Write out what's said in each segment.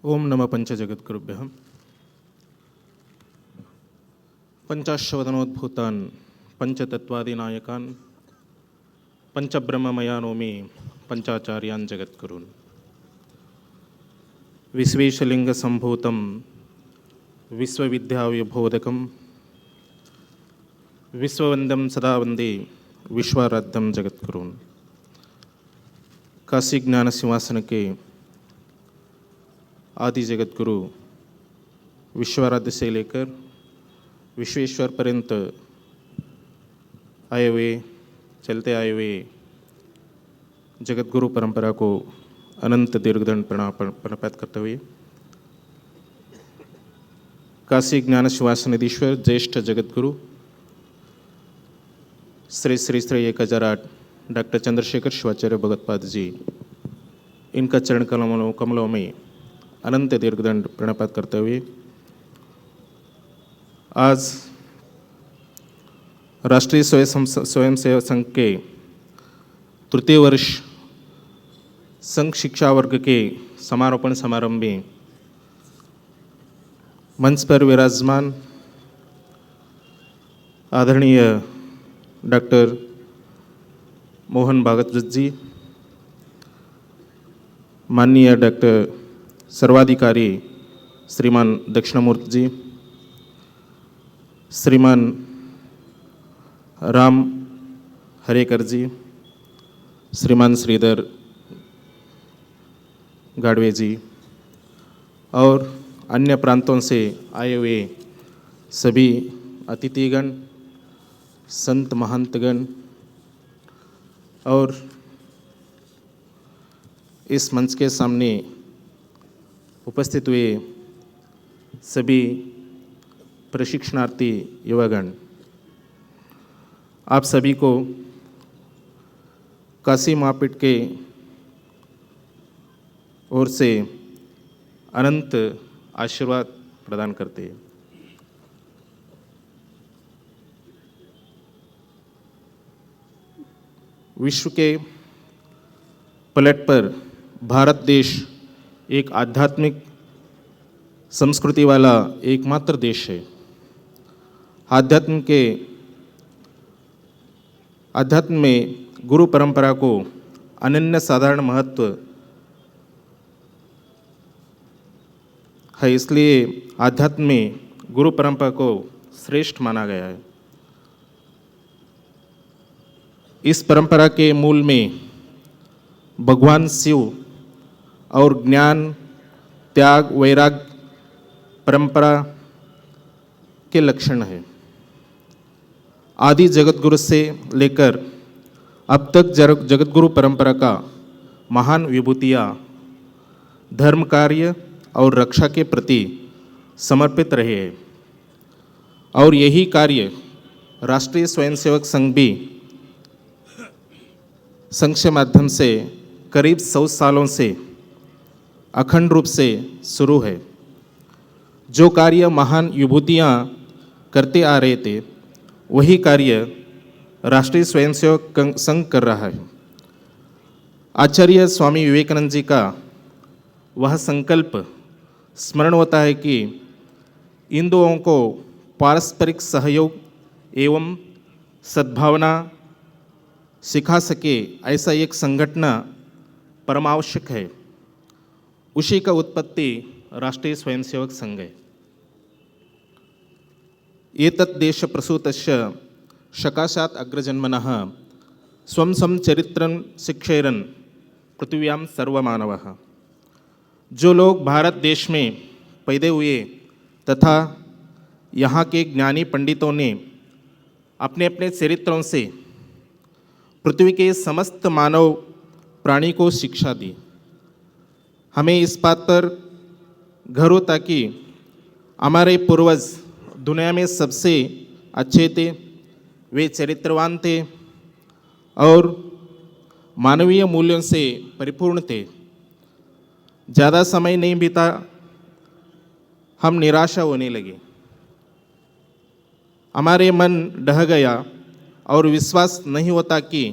ओम नमः पंचजगद्गुरुभ्यः। पंचाश्वदनोद्भूतान् पंचतत्वादिनायकान् पंचब्रह्ममयानोमि पंचाचार्यान् जगद्गुरून् विश्वेशलिंगसम्भूतं विश्वविद्याविबोधकं विश्ववन्द्यं सदा वन्दे विश्वाराध्यं जगद्गुरून्। काशी ज्ञान सिंहासन के आदि जगतगुरु विश्वाराध्य से लेकर विश्वेश्वर पर्यंत आए हुए चलते आए हुए जगतगुरु परंपरा को अनंत दीर्घदंड प्रणाम प्रणपात करते हुए काशी ज्ञान सिंहासनाधीश्वर ज्येष्ठ जगतगुरु श्री श्री श्री 1008 डॉक्टर चंद्रशेखर शिवाचार्य भगवत्पाद जी, इनका चरण कमलों में अनंत दीर्घदंड प्रणपात करते हुए आज राष्ट्रीय स्वयंसेवक संघ के तृतीय वर्ष संघ शिक्षा वर्ग के समारोपण समारंभ में मंच पर विराजमान आदरणीय डॉक्टर मोहन भागवत जी, माननीय डॉक्टर सर्वाधिकारी श्रीमान दक्षिणामूर्ति जी, श्रीमान राम हरेकर जी, श्रीमान श्रीधर गाड़वे जी और अन्य प्रांतों से आए हुए सभी अतिथिगण, संत महंतगण और इस मंच के सामने उपस्थित हुए सभी प्रशिक्षणार्थी युवागण, आप सभी को काशी महापीठ के ओर से अनंत आशीर्वाद प्रदान करते हैं। विश्व के पलट पर भारत देश एक आध्यात्मिक संस्कृति वाला एकमात्र देश है। आध्यात्म में गुरु परंपरा को अनन्य साधारण महत्व है, इसलिए आध्यात्म में गुरु परंपरा को श्रेष्ठ माना गया है। इस परंपरा के मूल में भगवान शिव और ज्ञान, त्याग, वैराग्य परंपरा के लक्षण है। आदि जगतगुरु से लेकर अब तक जगतगुरु परंपरा का महान विभूतियाँ धर्म कार्य और रक्षा के प्रति समर्पित रहे हैं और यही कार्य राष्ट्रीय स्वयंसेवक संघ भी संघ के माध्यम से करीब 100 सालों से अखंड रूप से शुरू है। जो कार्य महान विभूतियाँ करते आ रहे थे वही कार्य राष्ट्रीय स्वयंसेवक संघ कर रहा है। आचार्य स्वामी विवेकानंद जी का वह संकल्प स्मरण होता है कि हिंदुओं को पारस्परिक सहयोग एवं सद्भावना सिखा सके ऐसा एक संगठन परमावश्यक है। उसी का उत्पत्ति राष्ट्रीय स्वयंसेवक संघ है। एतत् देश प्रसूतस्य सकाशात् अग्रजन्मनः स्वं स्वं चरित्रं शिक्षेरन् पृथिव्यां सर्वमानवः। जो लोग भारत देश में पैदा हुए तथा यहाँ के ज्ञानी पंडितों ने अपने अपने चरित्रों से पृथ्वी के समस्त मानव प्राणी को शिक्षा दी। हमें इस बात पर गर्व होता कि हमारे पूर्वज दुनिया में सबसे अच्छे थे, वे चरित्रवान थे और मानवीय मूल्यों से परिपूर्ण थे। ज़्यादा समय नहीं बीता, हम निराशा होने लगे, हमारे मन ढह गया और विश्वास नहीं होता कि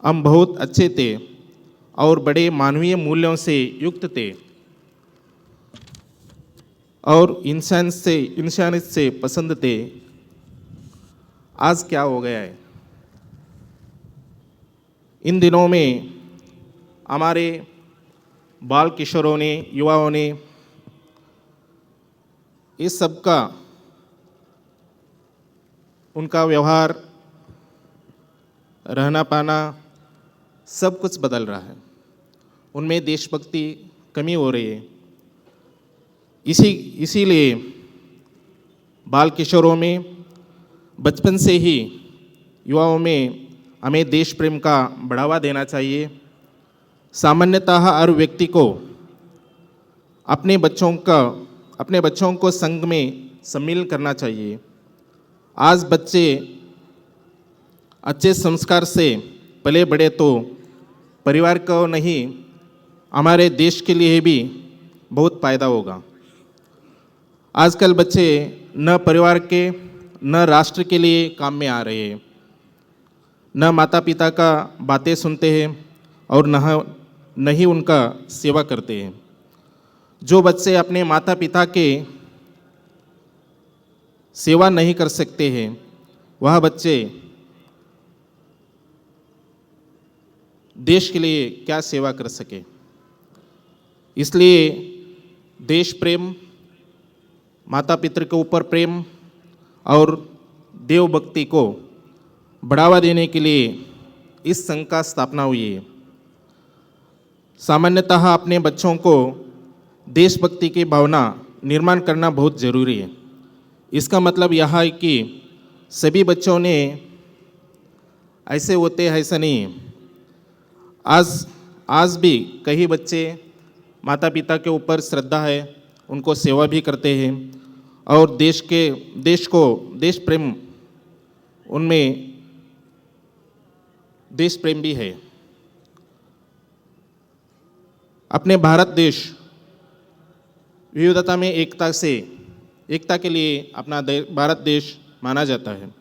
हम बहुत अच्छे थे और बड़े मानवीय मूल्यों से युक्त थे और इंसानियत से पसंद थे। आज क्या हो गया है? इन दिनों में हमारे बाल किशोरों ने, युवाओं ने इस सब का, उनका व्यवहार, रहना पाना सब कुछ बदल रहा है। उनमें देशभक्ति कमी हो रही है। इसीलिए बाल किशोरों में, बचपन से ही युवाओं में हमें देश प्रेम का बढ़ावा देना चाहिए। सामान्यतः हर व्यक्ति को अपने बच्चों को संघ में सम्मिलित करना चाहिए। आज बच्चे अच्छे संस्कार से पले बड़े तो परिवार को नहीं, हमारे देश के लिए भी बहुत फायदा होगा। आजकल बच्चे न परिवार के न राष्ट्र के लिए काम में आ रहे हैं, न माता पिता का बातें सुनते हैं और न ही उनका सेवा करते हैं। जो बच्चे अपने माता पिता के सेवा नहीं कर सकते हैं, वह बच्चे देश के लिए क्या सेवा कर सके। इसलिए देश प्रेम, माता पिता के ऊपर प्रेम और देव भक्ति को बढ़ावा देने के लिए इस संघ का स्थापना हुई है। सामान्यतः अपने बच्चों को देशभक्ति की भावना निर्माण करना बहुत ज़रूरी है। इसका मतलब यह है कि सभी बच्चों ने ऐसे होते हैं, ऐसा नहीं है। आज भी कई बच्चे माता पिता के ऊपर श्रद्धा है, उनको सेवा भी करते हैं और देश प्रेम, उनमें देश प्रेम भी है। अपने भारत देश विविधता में एकता के लिए अपना भारत देश माना जाता है।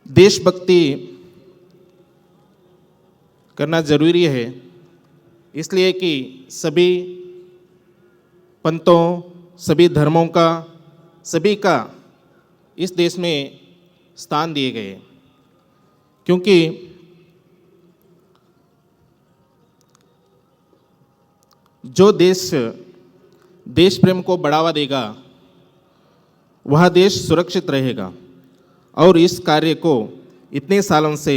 देशभक्ति करना जरूरी है, इसलिए कि सभी पंथों, सभी धर्मों का, सभी का इस देश में स्थान दिए गए। क्योंकि जो देश प्रेम को बढ़ावा देगा, वह देश सुरक्षित रहेगा। और इस कार्य को इतने सालों से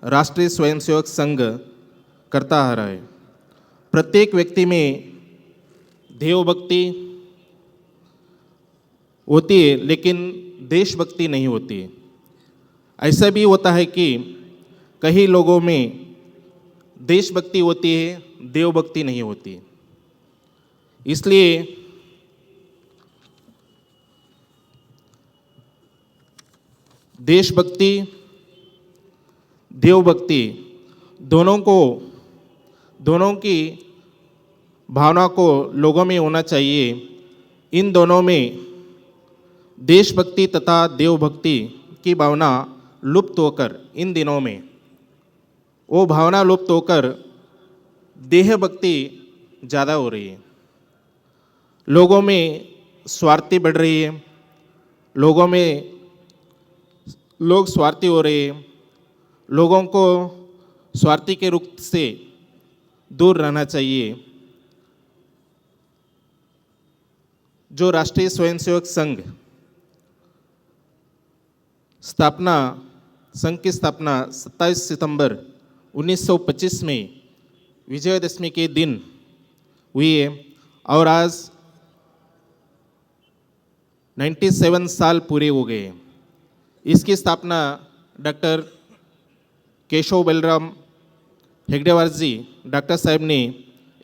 राष्ट्रीय स्वयंसेवक संघ करता आ रहा है। प्रत्येक व्यक्ति में देवभक्ति होती है, लेकिन देशभक्ति नहीं होती है। ऐसा भी होता है कि कई लोगों में देशभक्ति होती है, देवभक्ति नहीं होती। इसलिए देशभक्ति, देवभक्ति दोनों की भावना को लोगों में होना चाहिए। इन दोनों में देशभक्ति तथा देवभक्ति की भावना लुप्त होकर, इन दिनों में वो भावना लुप्त होकर देह भक्ति ज़्यादा हो रही है। लोगों में स्वार्थी बढ़ रही है, लोग स्वार्थी हो रहे हैं। लोगों को स्वार्थी के रुख से दूर रहना चाहिए। जो राष्ट्रीय स्वयंसेवक संघ की स्थापना 27 सितंबर 1925 में विजयदशमी के दिन हुई है और आज 97 साल पूरे हो गए। इसकी स्थापना डॉक्टर केशव बलराम हेगडेवार जी डॉक्टर साहब ने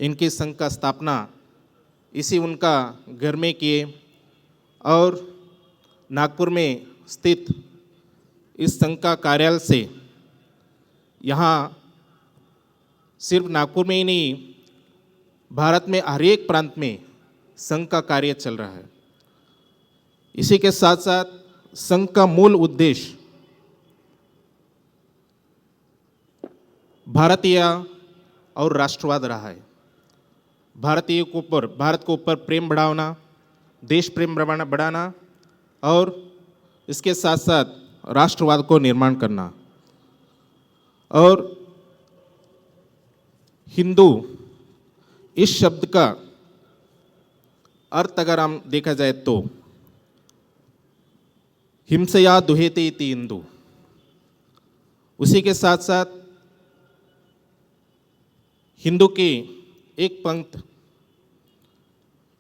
इनकी संघ का स्थापना इसी उनका घर में किए और नागपुर में स्थित इस संघ का कार्यालय से यहाँ सिर्फ नागपुर में ही नहीं, भारत में हर एक प्रांत में संघ का कार्य चल रहा है। इसी के साथ साथ संघ का मूल उद्देश्य भारतीय और राष्ट्रवाद रहा है। भारत के ऊपर प्रेम बढ़ाना, देश प्रेम बढ़ाना और इसके साथ साथ राष्ट्रवाद को निर्माण करना। और हिंदू इस शब्द का अर्थ अगर हम देखा जाए तो हिंसया दुहेते इति हिंदू, उसी के साथ साथ हिंदू की एक पंक्ति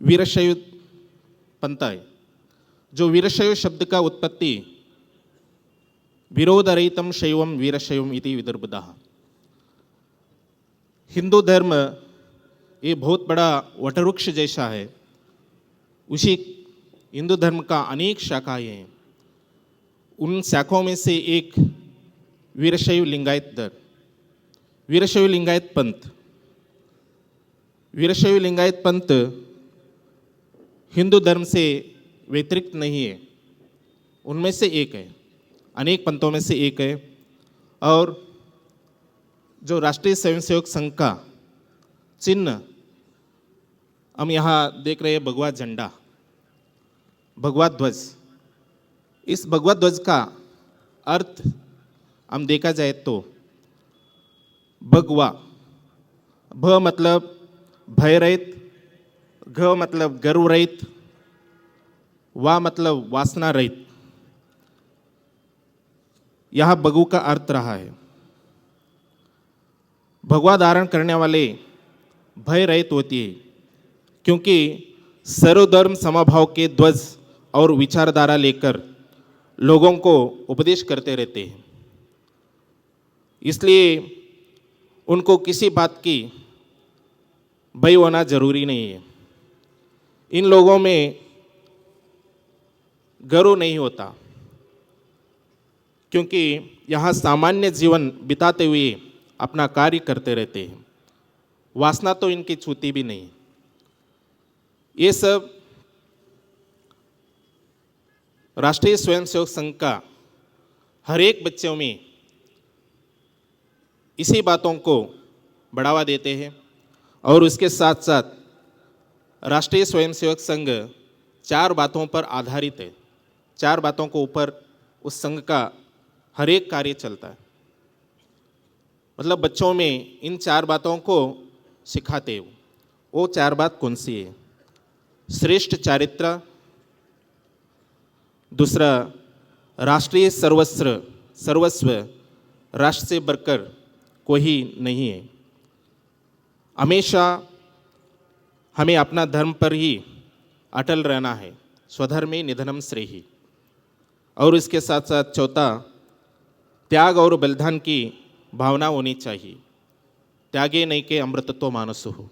वीरशैव पंथा है, जो वीरशैव शब्द का उत्पत्ति विरोधरहितम शैवम वीरशैवम इति विदर्भदः। हिंदू धर्म ये बहुत बड़ा वटवृक्ष जैसा है, उसी हिंदू धर्म का अनेक शाखाएं हैं। उन शाखाओं में से एक वीरशैव लिंगायत धर्म, वीरशैव लिंगायत पंथ। वीरशैव लिंगायत पंथ हिंदू धर्म से व्यतिरिक्त नहीं है, उनमें से एक है, अनेक पंथों में से एक है। और जो राष्ट्रीय स्वयंसेवक संघ का चिन्ह हम यहाँ देख रहे हैं, भगवा झंडा, भगवा ध्वज। इस भगवा ध्वज का अर्थ हम देखा जाए तो भगवा, भ मतलब भय रहित, घ मतलब गर्व रहित, वा मतलब वासना रहित, यह भगु का अर्थ रहा है। भगवा धारण करने वाले भय रहित होती है, क्योंकि सर्वधर्म समभाव के ध्वज और विचारधारा लेकर लोगों को उपदेश करते रहते हैं, इसलिए उनको किसी बात की भय होना जरूरी नहीं है। इन लोगों में गर्व नहीं होता, क्योंकि यहाँ सामान्य जीवन बिताते हुए अपना कार्य करते रहते हैं, वासना तो इनकी छूती भी नहीं। ये सब राष्ट्रीय स्वयंसेवक संघ का हर एक बच्चों में इसी बातों को बढ़ावा देते हैं। और उसके साथ साथ राष्ट्रीय स्वयंसेवक संघ 4 बातों पर आधारित है, 4 बातों को ऊपर उस संघ का हर एक कार्य चलता है। मतलब बच्चों में इन 4 बातों को सिखाते हो। वो 4 बात कौन सी है? श्रेष्ठ चारित्र, दूसरा राष्ट्रीय सर्वस्व, राष्ट्र से बढ़कर कोई नहीं है, हमेशा हमें अपना धर्म पर ही अटल रहना है, स्वधर्मे निधनम श्रेयः। और इसके साथ साथ चौथा, त्याग और बलिदान की भावना होनी चाहिए, त्यागे नहीं के अमृतत्व मानसो हो।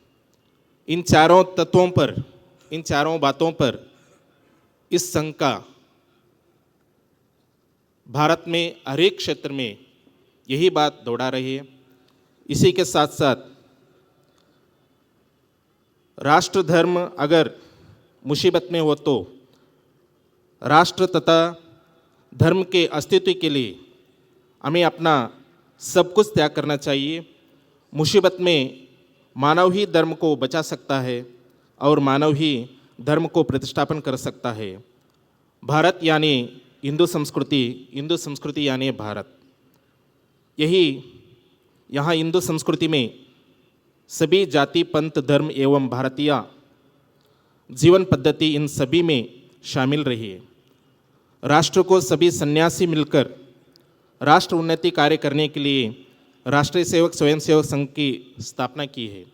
इन 4 तत्वों पर, इन 4 बातों पर इस संघ का भारत में हर एक क्षेत्र में यही बात दौड़ा रही है। इसी के साथ साथ राष्ट्र धर्म अगर मुसीबत में हो तो राष्ट्र तथा धर्म के अस्तित्व के लिए हमें अपना सब कुछ त्याग करना चाहिए। मुसीबत में मानव ही धर्म को बचा सकता है और मानव ही धर्म को प्रतिष्ठापन कर सकता है। भारत यानी हिंदू संस्कृति यानी भारत। यही यहाँ हिंदू संस्कृति में सभी जाति, पंथ, धर्म एवं भारतीय जीवन पद्धति इन सभी में शामिल रही है। राष्ट्र को सभी सन्यासी मिलकर राष्ट्र उन्नति कार्य करने के लिए राष्ट्रीय स्वयंसेवक संघ की स्थापना की है।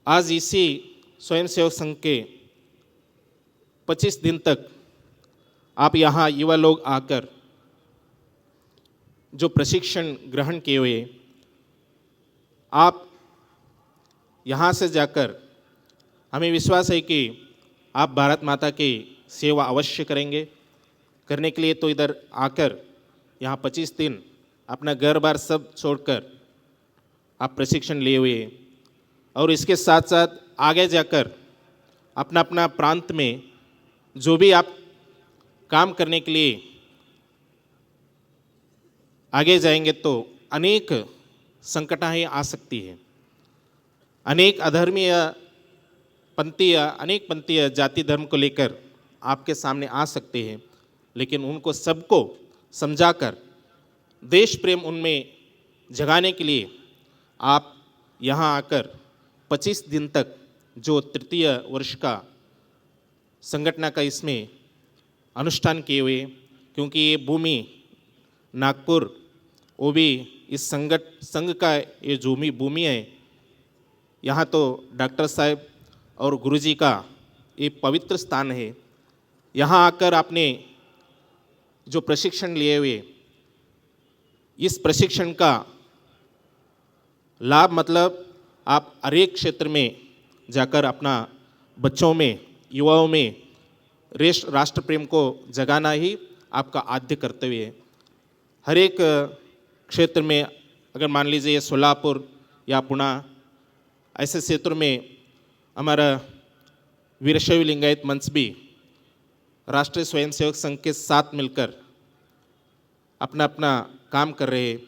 आज इसी स्वयंसेवक संघ के 25 दिन तक आप यहाँ युवा लोग आकर जो प्रशिक्षण ग्रहण किए हुए, आप यहाँ से जाकर, हमें विश्वास है कि आप भारत माता की सेवा अवश्य करेंगे। करने के लिए तो इधर आकर यहाँ 25 दिन अपना घर बार सब छोड़कर आप प्रशिक्षण लिए हुए, और इसके साथ साथ आगे जाकर अपना अपना प्रांत में जो भी आप काम करने के लिए आगे जाएंगे तो अनेक संकटाएं आ सकती है। अनेक अधर्मीय पंथीय अनेक पंथीय जाति धर्म को लेकर आपके सामने आ सकते हैं, लेकिन उनको सबको समझाकर देश प्रेम उनमें जगाने के लिए आप यहाँ आकर 25 दिन तक जो तृतीय वर्ष का संगठन का इसमें अनुष्ठान किए हुए, क्योंकि ये भूमि नागपुर वो भी इस संघ का ये जो भूमि है, यहाँ तो डॉक्टर साहब और गुरुजी का ये पवित्र स्थान है। यहाँ आकर आपने जो प्रशिक्षण लिए हुए, इस प्रशिक्षण का लाभ मतलब आप हर एक क्षेत्र में जाकर अपना बच्चों में, युवाओं में राष्ट्र प्रेम को जगाना ही आपका आद्य कर्तव्य है। हर एक क्षेत्र में अगर मान लीजिए सोलापुर या पुणे ऐसे क्षेत्र में हमारा वीरशैव लिंगायत मंच भी राष्ट्रीय स्वयंसेवक संघ के साथ मिलकर अपना अपना काम कर रहे हैं,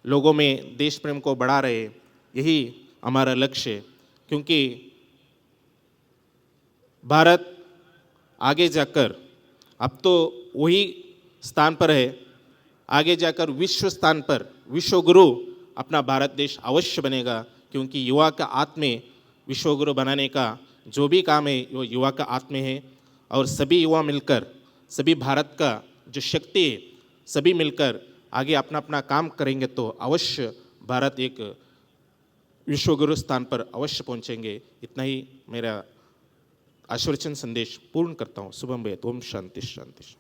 लोगों में देश प्रेम को बढ़ा रहे हैं। यही हमारा लक्ष्य है, क्योंकि भारत आगे जाकर अब तो वही स्थान पर है, आगे जाकर विश्व स्थान पर विश्व गुरु अपना भारत देश अवश्य बनेगा, क्योंकि युवा का आत्म विश्व गुरु बनाने का जो भी काम है वो युवा का आत्म है। और सभी युवा मिलकर, सभी भारत का जो शक्ति है, सभी मिलकर आगे अपना अपना काम करेंगे तो अवश्य भारत एक विश्वगुरु स्थान पर अवश्य पहुंचेंगे। इतना ही मेरा आशीर्वचन संदेश पूर्ण करता हूँ। शुभम भैया, ओम शांति शांति।